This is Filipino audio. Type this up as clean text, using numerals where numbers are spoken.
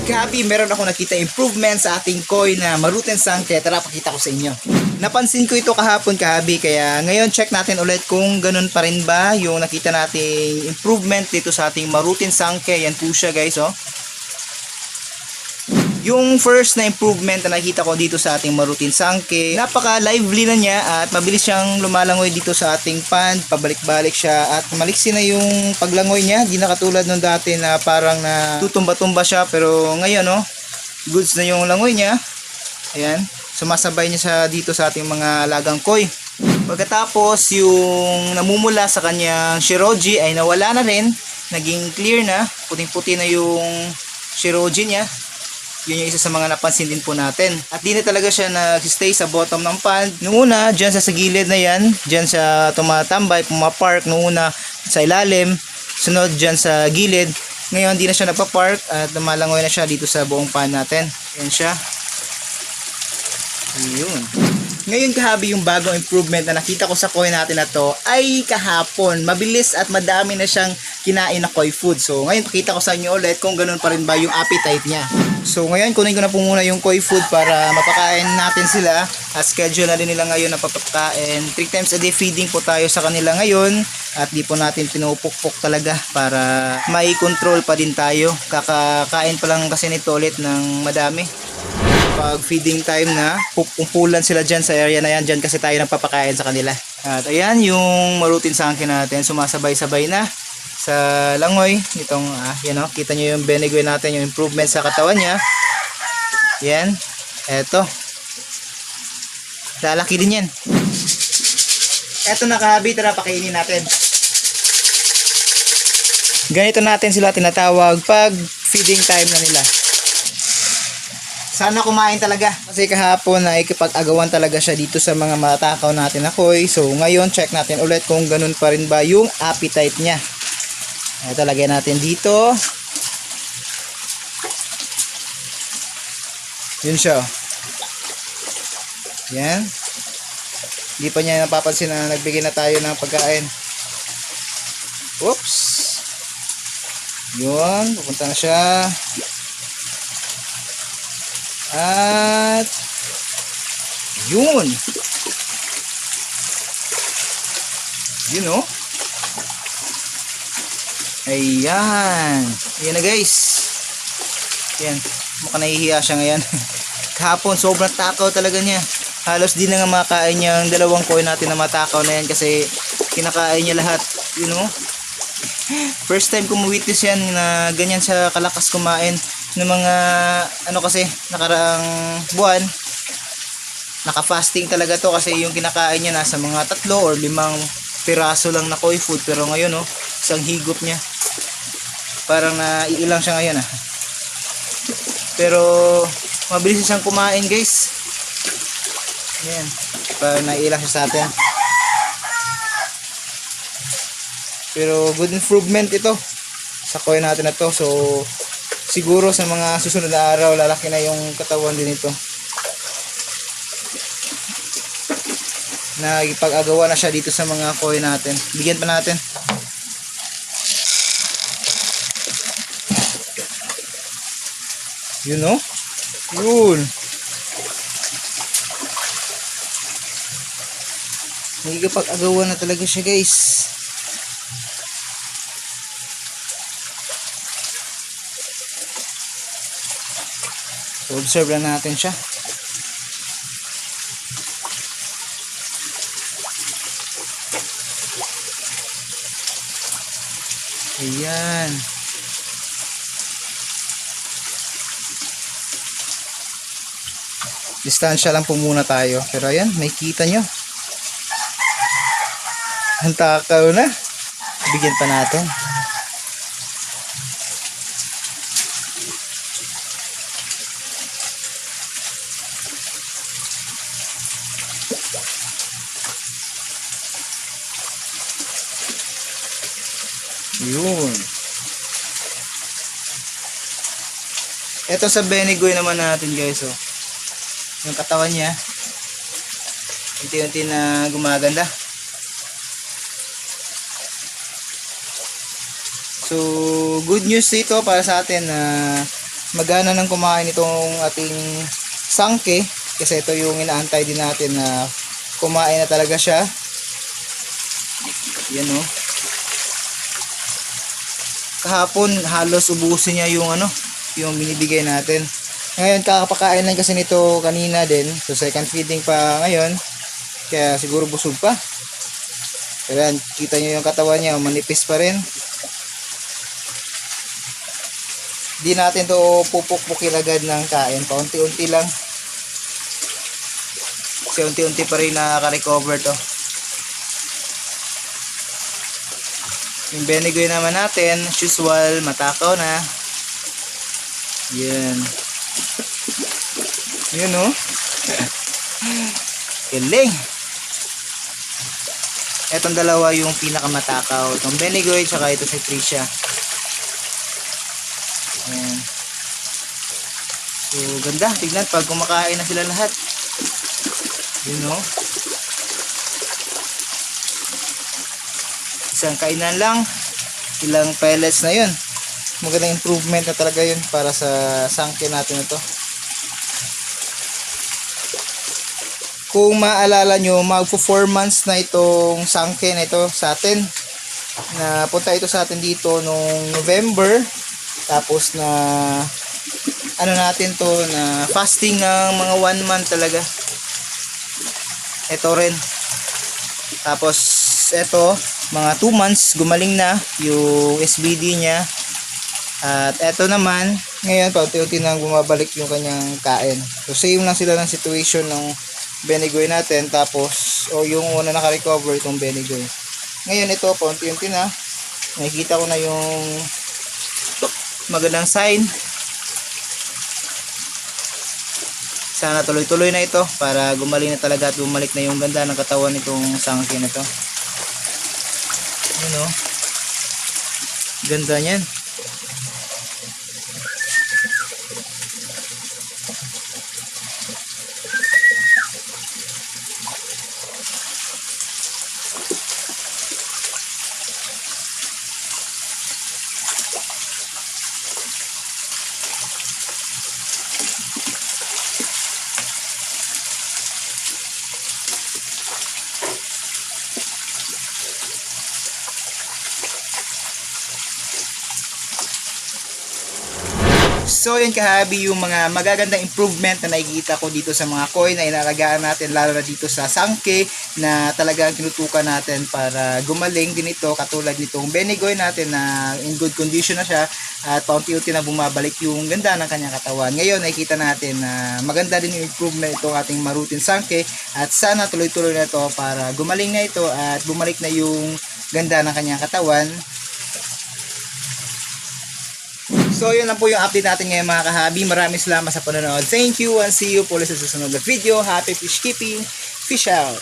Kahabi, meron ako nakita improvement sa ating koi na Maruten Sangke. Tara, pakita ko sa inyo. Napansin ko ito kahapon, Kahabi, kaya ngayon check natin ulit kung ganun pa rin ba yung nakita nating improvement dito sa ating Maruten Sangke. Yan po siya, guys, oh. Yung first na improvement na nakita ko dito sa ating Maruten Sangke, napaka lively na niya at mabilis siyang lumalangoy dito sa ating pond. Pabalik-balik siya at maliksi na yung paglangoy niya. Di na katulad nung dati na parang na tutumba-tumba siya, pero ngayon, no, goods na yung langoy niya. Ayan, sumasabay niya siya dito sa ating mga alagang koi. Pagkatapos yung namumula sa kanyang shiroji ay nawala na rin, naging clear na, puting-puti na yung shiroji niya. Yun yung isa sa mga napansin din po natin. At di na talaga siya nag-stay sa bottom ng pond. Noong una, dyan sa gilid na yan, dyan siya tumatambay, pumapark. Noong una, sa ilalim, sunod dyan sa gilid. Ngayon, di na siya nagpa-park at lumalangoy na siya dito sa buong pond natin. Yan siya. Yun. Ngayon, Kahabi, yung bagong improvement na nakita ko sa koi natin na to ay kahapon. Mabilis at madami na siyang kinain na koi food. So, ngayon pakita ko sa inyo ulit kung ganun pa rin ba yung appetite niya. So, ngayon kunin ko na po muna yung koi food para mapakain natin sila. Schedule na rin nila ngayon na papakain. 3 times a day feeding po tayo sa kanila ngayon. At di po natin pinupukpok talaga para may control pa din tayo. Kakakain pa lang kasi nito ulit ng madami. Pag feeding time na, pumpulan sila dyan sa area na yan. Dyan kasi tayo nagpapakain sa kanila. At ayan yung Maruten Sangke natin. Sumasabay-sabay na sa langoy. Itong, yan o, kita nyo yung benigwe natin, yung improvement sa katawan niya. Yan. Eto. Lalaki din yan. Eto na, Kahabi, tara pakainin natin. Ganito natin sila tinatawag pag feeding time na nila. Sana kumain talaga. Kasi kahapon na ikipag-agawan talaga siya dito sa mga matakaw natin na koi. So ngayon check natin ulit kung ganun pa rin ba yung appetite niya. Ito, lagyan natin dito. Yun siya. Yan. Hindi pa niya napapansin na nagbigay na tayo ng pagkain. Oops. Yun. Pupunta na siya. At yun. Yun, oh. Ayan. Ayan na, guys. Ayan. Mukhang nahihiya siya ngayon. Kahapon sobrang takaw talaga niya. Halos di na nga makain niya ang dalawang koi natin na matakaw na yan kasi kinakain niya lahat. You know? First time ko ma-witness yan na ganyan siya kalakas kumain ng mga kasi nakaraang buwan. Naka-fasting talaga to kasi yung kinakain niya nasa mga 3 or 5 piraso lang na koi food, pero ngayon, oh, isang higop niya. Parang naiilang siya ngayon, Pero mabilis siyang kumain, guys. Ayan. Parang naiilang siya sa atin. Pero good improvement ito sa koi natin na to. So siguro sa mga susunod na araw lalaki na yung katawan din ito. Nagpag-agawa na siya dito sa mga koi natin. Bigyan pa natin. Yun, no? Yun. Nagpag-agawa na talaga siya, guys. So, observe lang natin siya. Ayan. Distansya lang po muna tayo. Pero ayan, may kita nyo. Ang takaw na. Bigyan pa natin. Yun. Ito sa benigwe naman natin, guys, oh. Yung katawan niya unti-unti na gumaganda. So good news ito para sa atin na magana nang kumain itong ating sangke kasi ito yung inaantay din natin na kumain na talaga siya. Yan o. Kahapon halos ubusin niya yung yung binibigay natin. Ngayon kakapakain lang kasi nito kanina din. So second feeding pa ngayon. Kaya siguro busog pa. Pero yan, kita nyo yung katawan niya, manipis pa rin. Di natin to pupukpukin agad ng kain. Paunti-unti lang. Kasi unti-unti pa rin nakaka-recover to. Yung Benigoy naman natin, as usual, matakaw na. Yan. Yun o. Galing. Etong dalawa yung pinakamatakaw. Itong Benigoy, tsaka ito si Tricia. Ayan. So, ganda. Tignan pag kumakain na sila lahat. Yun o. Isang kainan lang, ilang pellets na yun. Magandang improvement na talaga yun para sa sangke natin ito. Kung maalala nyo, mag-4 months na itong sangke na ito sa atin. Napunta ito sa atin dito noong November. Tapos na natin to na fasting ng mga 1 month talaga. Ito rin. Tapos ito, mga 2 months gumaling na yung SBD niya. At eto naman, ngayon paunti-unti nang bumabalik yung kanyang kain. So same lang sila ng situation ng Benigoy natin. Tapos yung una naka-recover itong Benigoy. Ngayon ito paunti-unti na. Nakikita ko na yung magandang sign. Sana tuloy-tuloy na ito para gumaling na talaga at bumalik na yung ganda ng katawan nitong sangke na to. Ano? Ganda niyan. So yun kahabi yung mga magagandang improvement na nakikita ko dito sa mga koi na inalagaan natin, lalo na dito sa sangke na talagang tinutukan natin para gumaling din ito, katulad nitong Benigoy natin na in good condition na siya at paunti-unti na bumabalik yung ganda ng kanyang katawan. Ngayon nakikita natin na maganda din yung improvement itong ating Marutin sangke at sana tuloy-tuloy na ito para gumaling na ito at bumalik na yung ganda ng kanyang katawan. So yun lang po yung update natin ngayon mga kahabi. Maraming salamat sa panonood. Thank you and see you po ulit sa susunod na video. Happy fish keeping. Fish out.